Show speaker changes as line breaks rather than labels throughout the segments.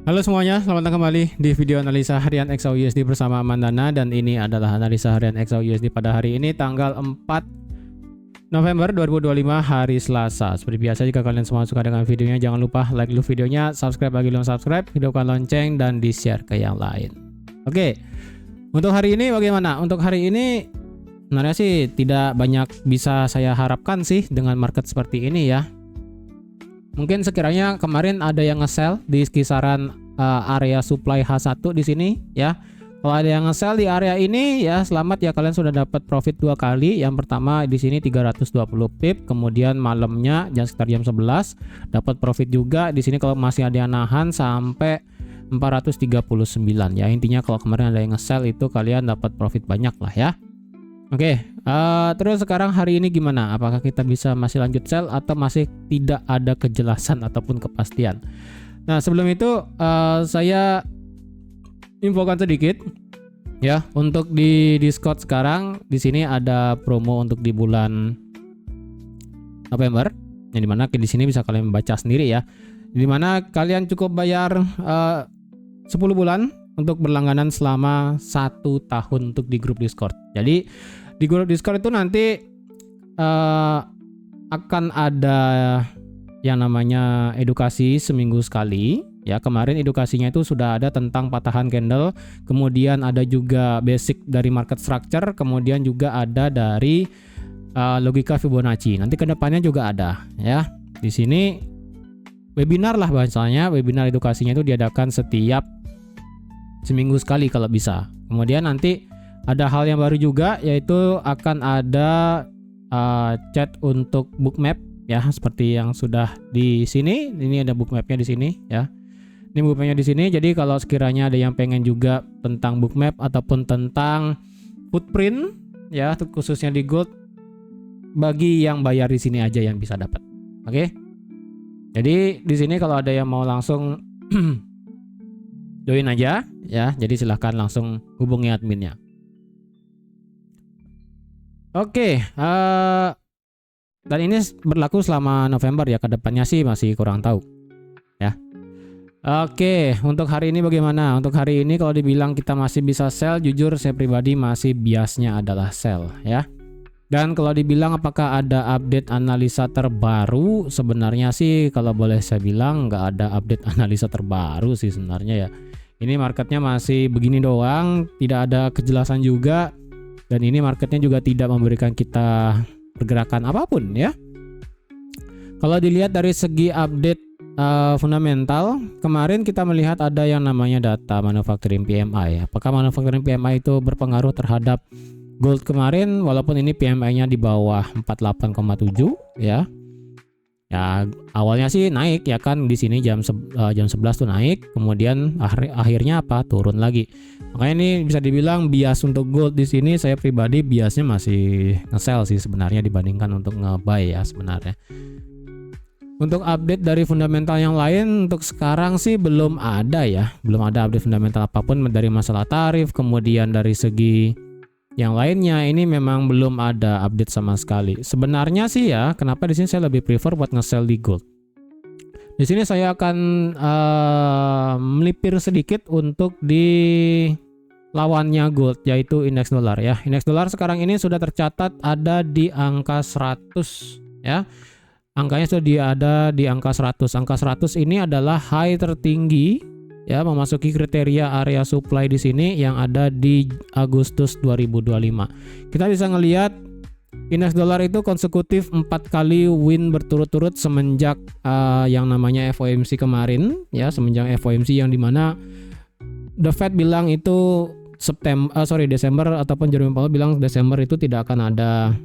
Halo semuanya, selamat datang kembali di video analisa harian XAUUSD bersama Mandana, dan ini adalah analisa harian XAUUSD pada hari ini tanggal 4 November 2025 hari Selasa. Seperti biasa, jika kalian semua suka dengan videonya, jangan lupa like dulu videonya, subscribe bagi belum subscribe, hidupkan lonceng dan di-share ke yang lain. Oke. Untuk hari ini bagaimana? Untuk hari ini sebenarnya sih tidak banyak bisa saya harapkan sih dengan market seperti ini ya. Mungkin sekiranya kemarin ada yang nge-sell di kisaran area supply H1 di sini ya. Kalau ada yang nge-sell di area ini ya, selamat ya, kalian sudah dapat profit dua kali. Yang pertama di sini 320 pip, kemudian malamnya sekitar jam 11 dapat profit juga di sini. Kalau masih ada yang nahan sampai 439 ya. Intinya kalau kemarin ada yang nge-sell itu kalian dapat profit banyak lah ya. Oke, terus sekarang hari ini gimana? Apakah kita bisa masih lanjut sell atau masih tidak ada kejelasan ataupun kepastian? Nah, sebelum itu saya infokan sedikit ya, untuk di Discord sekarang di sini ada promo untuk di bulan November, yang dimana di sini bisa kalian baca sendiri ya, dimana kalian cukup bayar 10 bulan untuk berlangganan selama 1 tahun untuk di grup Discord. Jadi di grup Discord itu nanti akan ada yang namanya edukasi seminggu sekali ya. Kemarin edukasinya itu sudah ada tentang patahan candle, kemudian ada juga basic dari market structure, kemudian juga ada dari logika Fibonacci. Nanti kedepannya juga ada ya. Di sini webinar lah bahasanya, webinar edukasinya itu diadakan setiap seminggu sekali kalau bisa. Kemudian nanti ada hal yang baru juga, yaitu akan ada chat untuk bookmap ya, seperti yang sudah di sini. Ini ada bookmapnya di sini ya. Ini bookmapnya di sini. Jadi kalau sekiranya ada yang pengen juga tentang bookmap ataupun tentang footprint ya, khususnya di gold, bagi yang bayar di sini aja yang bisa dapat. Oke. Jadi di sini kalau ada yang mau langsung join aja ya, jadi silahkan langsung hubungi adminnya. Oke, dan ini berlaku selama November ya, kedepannya sih masih kurang tahu ya. Oke, untuk hari ini bagaimana? Untuk hari ini kalau dibilang kita masih bisa sell, jujur saya pribadi masih biasnya adalah sell ya. Dan kalau dibilang apakah ada update analisa terbaru, sebenarnya sih kalau boleh saya bilang nggak ada update analisa terbaru sih sebenarnya ya. Ini marketnya masih begini doang, tidak ada kejelasan juga, dan ini marketnya juga tidak memberikan kita pergerakan apapun ya. Kalau dilihat dari segi update fundamental, kemarin kita melihat ada yang namanya data manufacturing PMI. Apakah manufacturing PMI itu berpengaruh terhadap gold kemarin? Walaupun ini PMI-nya di bawah 48,7 ya. Ya, awalnya sih naik ya kan, di sini jam 11 tuh naik, kemudian akhirnya apa? Turun lagi. Makanya ini bisa dibilang bias untuk gold di sini, saya pribadi biasnya masih nge-sell sih sebenarnya dibandingkan untuk nge-buy ya sebenarnya. Untuk update dari fundamental yang lain untuk sekarang sih belum ada ya, belum ada update fundamental apapun dari masalah tarif, kemudian dari segi yang lainnya ini memang belum ada update sama sekali. Sebenarnya sih ya, kenapa di sini saya lebih prefer buat nge-sell di gold. Di sini saya akan melipir sedikit untuk di lawannya gold, yaitu indeks dolar ya. Indeks dolar sekarang ini sudah tercatat ada di angka 100 ya. Angkanya sudah ada di angka 100. Angka 100 ini adalah high tertinggi ya, memasuki kriteria area supply di sini yang ada di Agustus 2025. Kita bisa ngelihat indeks dolar itu konsekutif 4 kali win berturut-turut semenjak yang namanya FOMC kemarin ya, semenjak FOMC yang dimana The Fed bilang itu Desember, ataupun Jerome Powell bilang Desember itu tidak akan ada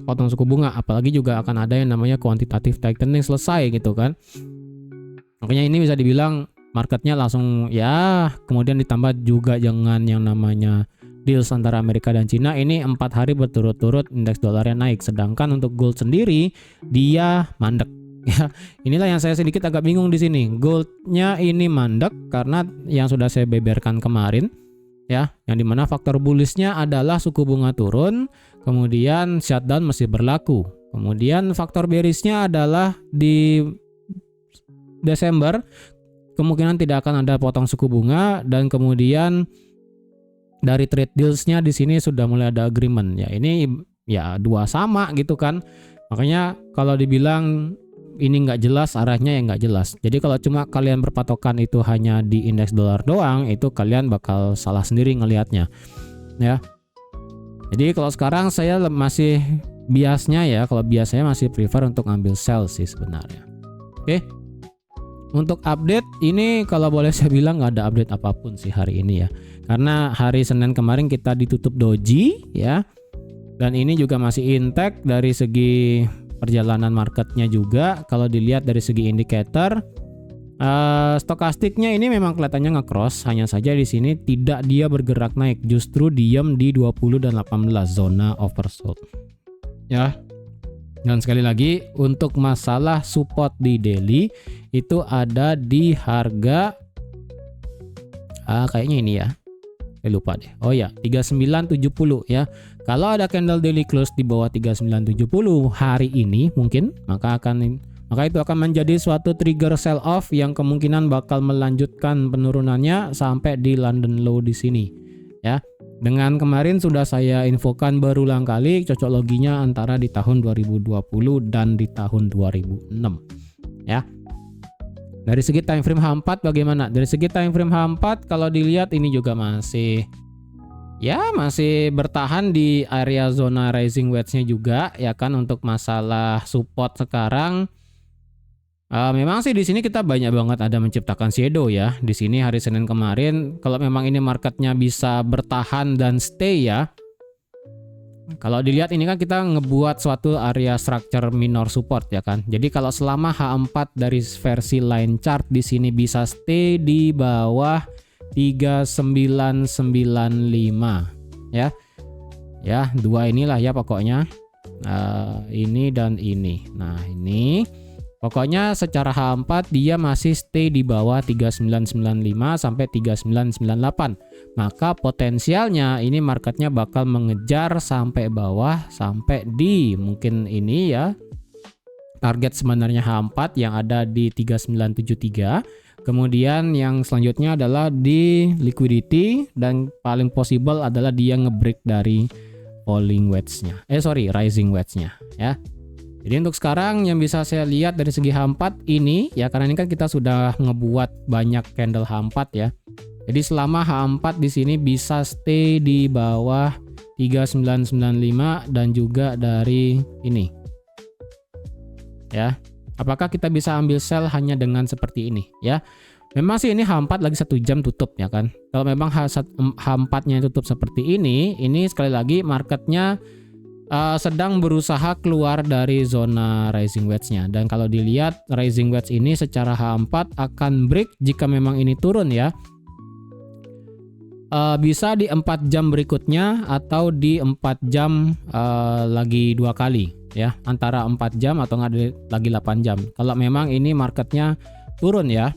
potong suku bunga, apalagi juga akan ada yang namanya quantitative tightening selesai gitu kan. Makanya ini bisa dibilang marketnya langsung ya, kemudian ditambah juga dengan yang namanya deals antara Amerika dan Cina, ini 4 hari berturut-turut indeks dolarnya naik. Sedangkan untuk gold sendiri dia mandek ya. Inilah yang saya sedikit agak bingung di sini. Goldnya ini mandek karena yang sudah saya beberkan kemarin ya, yang dimana faktor bullishnya adalah suku bunga turun, kemudian shutdown masih berlaku. Kemudian faktor bearishnya adalah di Desember kemungkinan tidak akan ada potong suku bunga, dan kemudian dari trade deals-nya di sini sudah mulai ada agreement. Ya ini ya dua sama gitu kan. Makanya kalau dibilang ini nggak jelas, arahnya ya nggak jelas. Jadi kalau cuma kalian berpatokan itu hanya di indeks dolar doang, itu kalian bakal salah sendiri ngelihatnya ya. Jadi kalau sekarang saya masih biasnya ya, kalau biasanya masih prefer untuk ngambil sell sih sebenarnya. Oke. Untuk update ini kalau boleh saya bilang nggak ada update apapun sih hari ini ya. Karena hari Senin kemarin kita ditutup doji ya. Dan ini juga masih intact dari segi perjalanan marketnya juga. Kalau dilihat dari segi indikator, stokastiknya ini memang kelihatannya nge-cross, hanya saja di sini tidak dia bergerak naik, justru diam di 20 dan 18 zona oversold. Ya. Dan sekali lagi untuk masalah support di daily itu ada di harga kayaknya ini ya. Lupa deh. Oh ya, 3970 ya. Kalau ada candle daily close di bawah 3970 hari ini mungkin, maka itu akan menjadi suatu trigger sell off yang kemungkinan bakal melanjutkan penurunannya sampai di London low di sini ya. Dengan kemarin sudah saya infokan berulang kali cocok loginya antara di tahun 2020 dan di tahun 2006 ya. Dari segi time frame H4 bagaimana? Dari segi time frame H4 kalau dilihat ini juga masih bertahan di area zona rising wedge-nya juga ya kan. Untuk masalah support sekarang memang sih di sini kita banyak banget ada menciptakan shadow ya. Di sini hari Senin kemarin kalau memang ini marketnya bisa bertahan dan stay ya. Kalau dilihat ini kan kita ngebuat suatu area structure minor support ya kan. Jadi kalau selama H4 dari versi line chart di sini bisa stay di bawah 3995 ya. Ya, dua inilah ya pokoknya. Ini dan ini. Nah, ini pokoknya secara H4 dia masih stay di bawah 3995 sampai 3998. Maka potensialnya ini marketnya bakal mengejar sampai bawah sampai di mungkin ini ya. Target sebenarnya H4 yang ada di 3973. Kemudian yang selanjutnya adalah di liquidity dan paling possible adalah dia ngebreak dari rising wedge-nya ya. Jadi untuk sekarang yang bisa saya lihat dari segi H4 ini ya, karena ini kan kita sudah ngebuat banyak candle H4 ya. Jadi selama H4 di sini bisa stay di bawah 3995 dan juga dari ini. Ya. Apakah kita bisa ambil sell hanya dengan seperti ini ya? Memang sih ini H4 lagi 1 jam tutup ya kan. Kalau memang H4-nya tutup seperti ini sekali lagi marketnya sedang berusaha keluar dari zona rising wedge-nya. Dan kalau dilihat rising wedge ini secara H4 akan break jika memang ini turun ya. Bisa di 4 jam berikutnya atau di 4 jam lagi 2 kali ya. Antara 4 jam atau nggak lagi 8 jam. Kalau memang ini marketnya turun ya.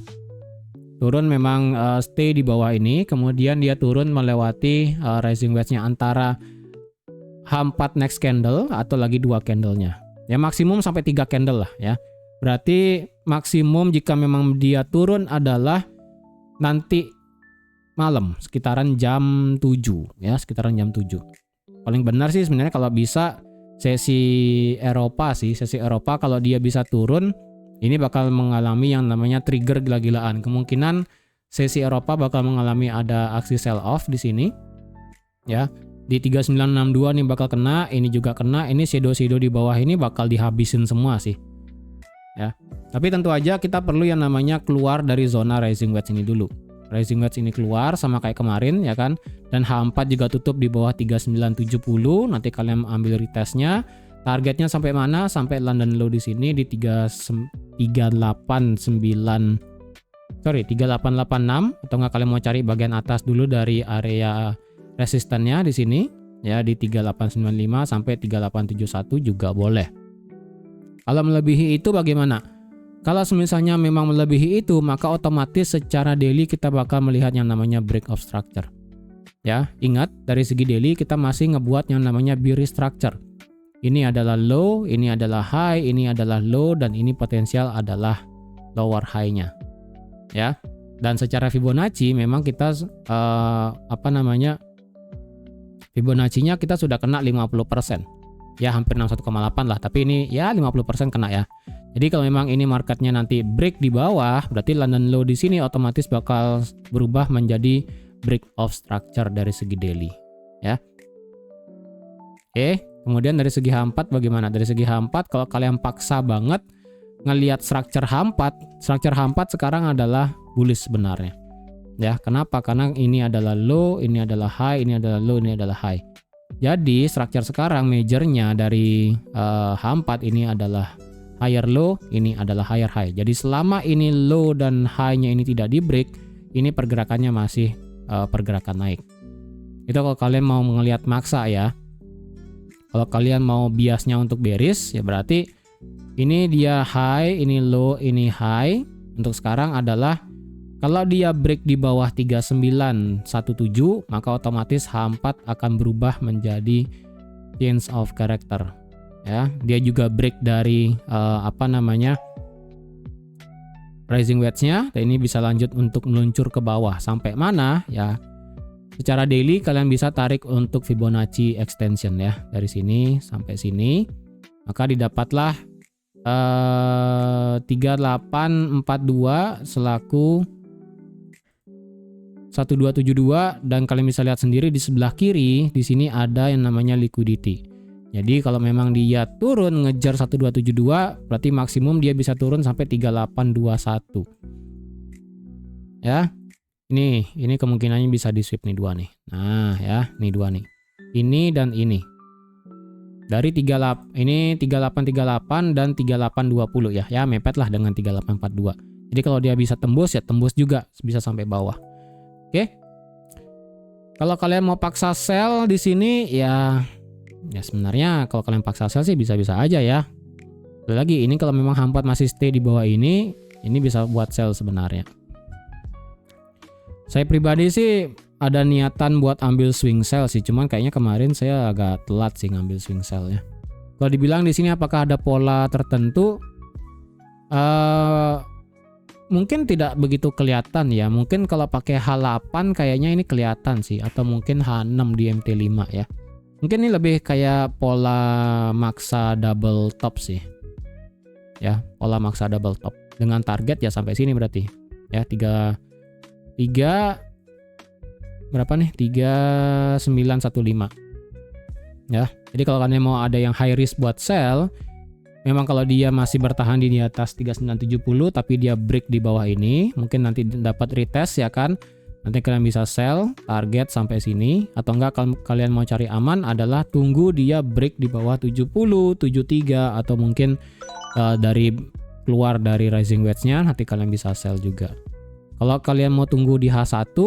Turun memang stay di bawah ini, kemudian dia turun melewati rising wedge-nya antara H4 next candle atau lagi 2 candlenya. Ya maksimum sampai 3 candle lah ya. Berarti maksimum jika memang dia turun adalah nanti malam sekitaran jam 7 ya, sekitaran jam 7. Paling benar sih sebenarnya kalau bisa sesi Eropa kalau dia bisa turun ini bakal mengalami yang namanya trigger gila-gilaan. Kemungkinan sesi Eropa bakal mengalami ada aksi sell off di sini. Ya, di 3962 nih bakal kena, ini juga kena, ini shadow-shadow di bawah ini bakal dihabisin semua sih. Ya. Tapi tentu aja kita perlu yang namanya keluar dari zona rising wedge ini dulu. Rising wedge ini keluar sama kayak kemarin ya kan. Dan H4 juga tutup di bawah 3970. Nanti kalian ambil retestnya. Targetnya sampai mana? Sampai London low di sini di 3886 atau nggak kalian mau cari bagian atas dulu dari area resistannya di sini ya di 3895 sampai 3871 juga boleh. Kalau melebihi itu bagaimana? Kalau misalnya memang melebihi itu maka otomatis secara daily kita bakal melihat yang namanya break of structure. Ya, ingat dari segi daily kita masih ngebuat yang namanya bearish structure. Ini adalah low, ini adalah high, ini adalah low, dan ini potensial adalah lower high-nya. Ya. Dan secara Fibonacci memang kita Fibonacci-nya kita sudah kena 50%. Ya hampir 61,8 lah, tapi ini ya 50% kena ya. Jadi kalau memang ini marketnya nanti break di bawah, berarti London low di sini otomatis bakal berubah menjadi break of structure dari segi daily ya. Oke, kemudian dari segi H4 bagaimana? Dari segi H4 kalau kalian paksa banget ngelihat struktur H4 sekarang adalah bullish sebenarnya. Ya, kenapa? Karena ini adalah low, ini adalah high, ini adalah low, ini adalah high. Jadi struktur sekarang majornya dari H4 ini adalah higher low, ini adalah higher high. Jadi selama ini low dan high-nya ini tidak di break, ini pergerakannya masih pergerakan naik. Itu kalau kalian mau melihat maksa ya. Kalau kalian mau biasnya untuk bearish ya berarti ini dia high, ini low, ini high. Untuk sekarang adalah kalau dia break di bawah 3917, maka otomatis H4 akan berubah menjadi change of character. Ya, dia juga break dari rising wedge-nya, dan ini bisa lanjut untuk meluncur ke bawah. Sampai mana? Ya, secara daily kalian bisa tarik untuk Fibonacci extension ya, dari sini sampai sini. Maka didapatlah 3842 selaku 1272, dan kalian bisa lihat sendiri di sebelah kiri di sini ada yang namanya liquidity. Jadi kalau memang dia turun ngejar 1272 berarti maksimum dia bisa turun sampai 3821. Ya. Ini kemungkinannya bisa di sweep nih dua nih. Nah, ya, nih dua nih. Ini dan ini. Dari 3838 dan 3820 ya. Ya, mepet lah dengan 3842. Jadi kalau dia bisa tembus ya tembus juga bisa sampai bawah. Oke. Kalau kalian mau paksa sell di sini ya sebenarnya kalau kalian paksa sell sih bisa-bisa aja ya. Lagi ini kalau memang H4 masih stay di bawah ini bisa buat sell sebenarnya. Saya pribadi sih ada niatan buat ambil swing sell sih, cuman kayaknya kemarin saya agak telat sih ngambil swing sell ya. Kalau dibilang di sini apakah ada pola tertentu? Mungkin tidak begitu kelihatan ya. Mungkin kalau pakai H8 kayaknya ini kelihatan sih, atau mungkin H6 di MT5 ya. Mungkin ini lebih kayak pola maksa double top sih. Ya, pola maksa double top dengan target ya sampai sini berarti. Ya, 3 berapa nih? 3915. Ya. Jadi kalau kalian mau ada yang high risk buat sell, memang kalau dia masih bertahan di atas 3970 tapi dia break di bawah ini, mungkin nanti dapat retest ya kan. Nanti kalian bisa sell target sampai sini, atau enggak kalau kalian mau cari aman adalah tunggu dia break di bawah 70, 73 atau mungkin dari keluar dari rising wedge-nya nanti kalian bisa sell juga. Kalau kalian mau tunggu di H1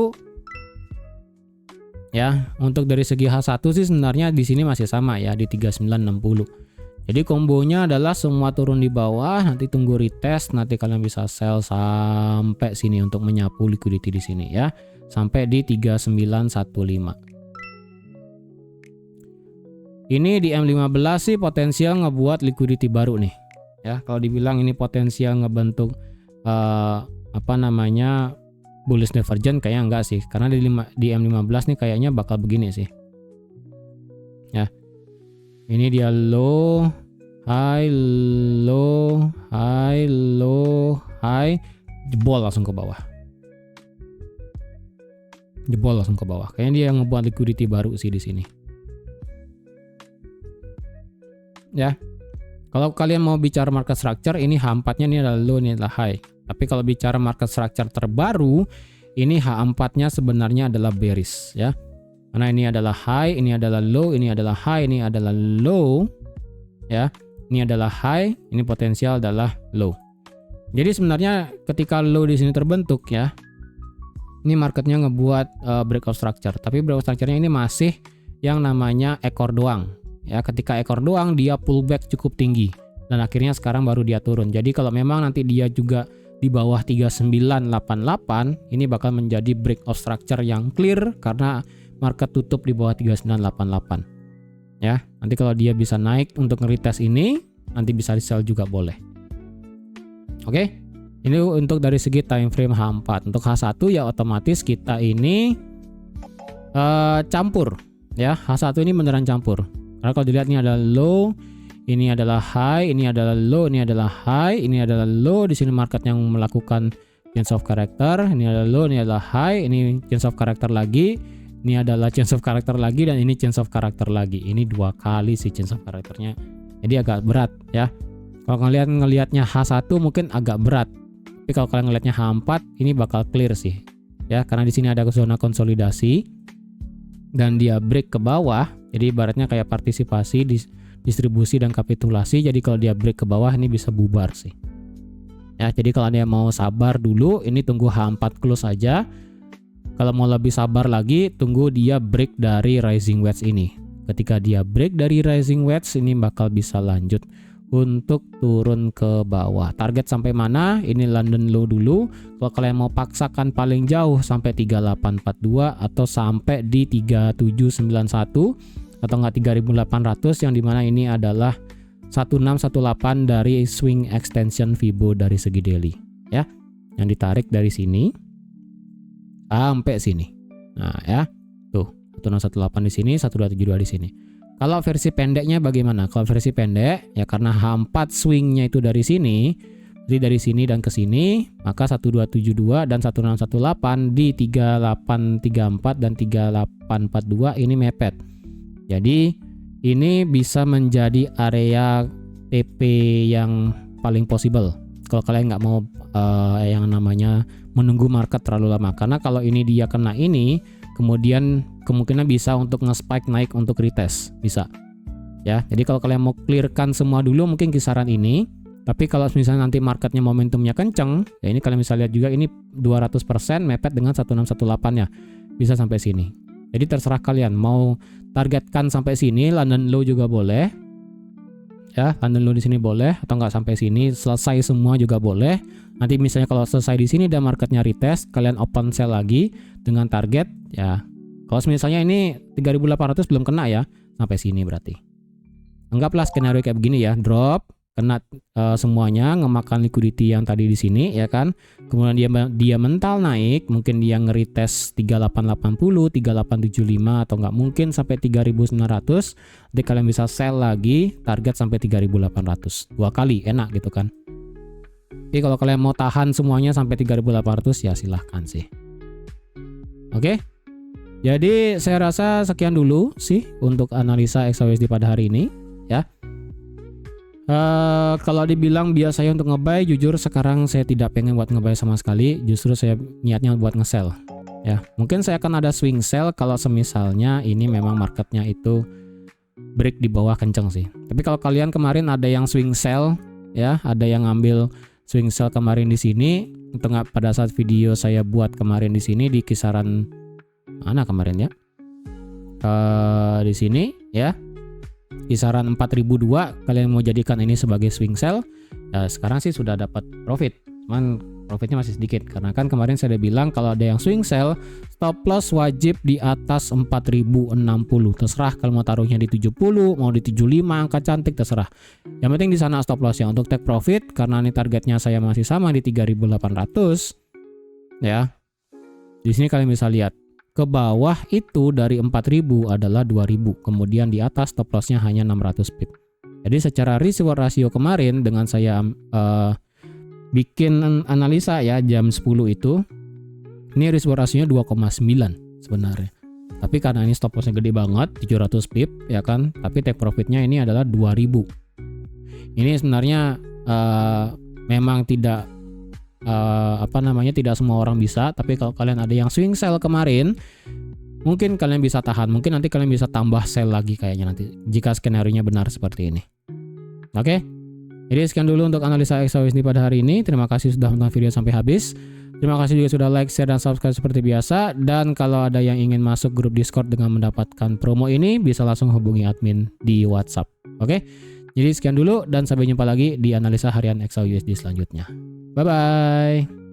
ya, untuk dari segi H1 sih sebenarnya di sini masih sama ya di 3960. Jadi kombonya adalah semua turun di bawah, nanti tunggu retest, nanti kalian bisa sell sampai sini untuk menyapu liquidity di sini ya, sampai di 3915. Ini di M15 sih potensial ngebuat liquidity baru nih. Ya, kalau dibilang ini potensial ngebentuk bullish divergence kayaknya enggak sih, karena di M15 nih kayaknya bakal begini sih. Ya. Ini dia low, high, low, high, low, high, jebol langsung ke bawah. Jebol langsung ke bawah. Kayaknya dia yang ngebuat liquidity baru sih di sini. Ya. Kalau kalian mau bicara market structure, ini H4-nya ini adalah low, ini adalah high. Tapi kalau bicara market structure terbaru, ini H4-nya sebenarnya adalah bearish ya. Karena ini adalah high, ini adalah low, ini adalah high, ini adalah low, ya. Ini adalah high, ini potensial adalah low. Jadi sebenarnya ketika low di sini terbentuk ya, ini marketnya ngebuat breakout structure. Tapi breakout structure-nya ini masih yang namanya ekor doang. Ya, ketika ekor doang dia pullback cukup tinggi dan akhirnya sekarang baru dia turun. Jadi kalau memang nanti dia juga di bawah 3988, ini bakal menjadi breakout structure yang clear karena market tutup di bawah 3988. Ya, nanti kalau dia bisa naik untuk nge-retest ini, nanti bisa di sell juga boleh. Oke. Ini untuk dari segi time frame H4. Untuk H1 ya otomatis kita ini campur ya. H1 ini beneran campur. Karena kalau dilihat ini adalah low, ini adalah high, ini adalah low, ini adalah high, ini adalah low. Di sini market yang melakukan change of character, ini adalah low, ini adalah high, ini change of character lagi, ini adalah change of character lagi, dan ini change of character lagi. Ini 2 kali sih change of characternya. Jadi agak berat ya. Kalau kalian ngelihatnya H1 mungkin agak berat. Tapi kalau kalian ngelihatnya H4 ini bakal clear sih. Ya, karena di sini ada zona konsolidasi dan dia break ke bawah. Jadi ibaratnya kayak partisipasi, distribusi dan kapitulasi. Jadi kalau dia break ke bawah ini bisa bubar sih. Ya, jadi kalau ada yang mau sabar dulu, ini tunggu H4 close aja. Kalau mau lebih sabar lagi, tunggu dia break dari rising wedge ini. Ketika dia break dari rising wedge ini bakal bisa lanjut untuk turun ke bawah. Target sampai mana? Ini London low dulu. Kalau kalian mau paksakan paling jauh sampai 3842 atau sampai di 3791 atau enggak 3800, yang dimana ini adalah 1618 dari swing extension Fibo dari segi daily ya. Yang ditarik dari sini sampai sini. Nah, ya. Tuh, 1618 di sini, 1272 di sini. Kalau versi pendeknya bagaimana? Kalau versi pendek ya karena H4 swingnya itu dari sini, jadi dari sini dan ke sini, maka 1272 dan 1618 di 3834 dan 3842 ini mepet. Jadi ini bisa menjadi area TP yang paling possible. Kalau kalian nggak mau yang namanya menunggu market terlalu lama, karena kalau ini dia kena ini, kemudian kemungkinan bisa untuk nge-spike naik untuk retest, bisa ya. Jadi kalau kalian mau clearkan semua dulu mungkin kisaran ini, tapi kalau misalnya nanti marketnya momentumnya kenceng ya, ini kalian bisa lihat juga ini 200% mepet dengan 1618 ya, bisa sampai sini. Jadi terserah kalian mau targetkan sampai sini, London low juga boleh ya, London low di sini boleh, atau nggak sampai sini selesai semua juga boleh. Nanti misalnya kalau selesai di sini dan marketnya retest, kalian open sell lagi dengan target ya. Kalau misalnya ini 3800 belum kena ya, sampai sini berarti. Anggaplah skenario kayak begini ya, drop, kena semuanya, ngemakan liquidity yang tadi di sini ya kan. Kemudian dia mental naik, mungkin dia nge-retest 3880, 3875 atau nggak mungkin sampai 3900. Jadi kalian bisa sell lagi, target sampai 3800. 2 kali enak gitu kan. Jadi kalau kalian mau tahan semuanya sampai 3800 ya silahkan sih. Oke. Jadi saya rasa sekian dulu sih untuk analisa XAUSD pada hari ini ya. Kalau dibilang biasanya untuk nge-buy, jujur sekarang saya tidak pengen buat nge-buy sama sekali. Justru saya niatnya buat nge-sell ya. Mungkin saya akan ada swing sell kalau semisalnya ini memang marketnya itu break di bawah kenceng sih. Tapi kalau kalian kemarin ada yang swing sell ya, ada yang ngambil swing sell kemarin di sini, pada saat video saya buat kemarin di sini di kisaran mana kemarin ya, di sini ya, kisaran 4002, kalian mau jadikan ini sebagai swing sell ya, sekarang sih sudah dapat profit, cuman profitnya masih sedikit karena kan kemarin saya udah bilang kalau ada yang swing sell stop loss wajib di atas 4060. Terserah kalau mau taruhnya di 70, mau di 75, angka cantik terserah. Yang penting di sana stop loss ya. Untuk take profit karena ini targetnya saya masih sama di 3800 ya. Di sini kalian bisa lihat ke bawah itu dari 4000 adalah 2000, kemudian di atas stop lossnya hanya 600 pip. Jadi secara risk reward ratio kemarin dengan saya bikin analisa ya jam 10 itu, ini risk reward rasionya 2,9 sebenarnya. Tapi karena ini stop lossnya gede banget 700 pip ya kan, tapi take profitnya ini adalah 2000. Ini sebenarnya memang tidak tidak semua orang bisa, tapi kalau kalian ada yang swing sell kemarin mungkin kalian bisa tahan, mungkin nanti kalian bisa tambah sell lagi kayaknya nanti jika skenario-nya benar seperti ini. Oke. Jadi sekian dulu untuk analisa XAUSD pada hari ini. Terima kasih sudah menonton video sampai habis. Terima kasih juga sudah like, share, dan subscribe seperti biasa. Dan kalau ada yang ingin masuk grup Discord dengan mendapatkan promo ini, bisa langsung hubungi admin di WhatsApp. Oke? Jadi sekian dulu dan sampai jumpa lagi di analisa harian XAUSD selanjutnya. Bye-bye.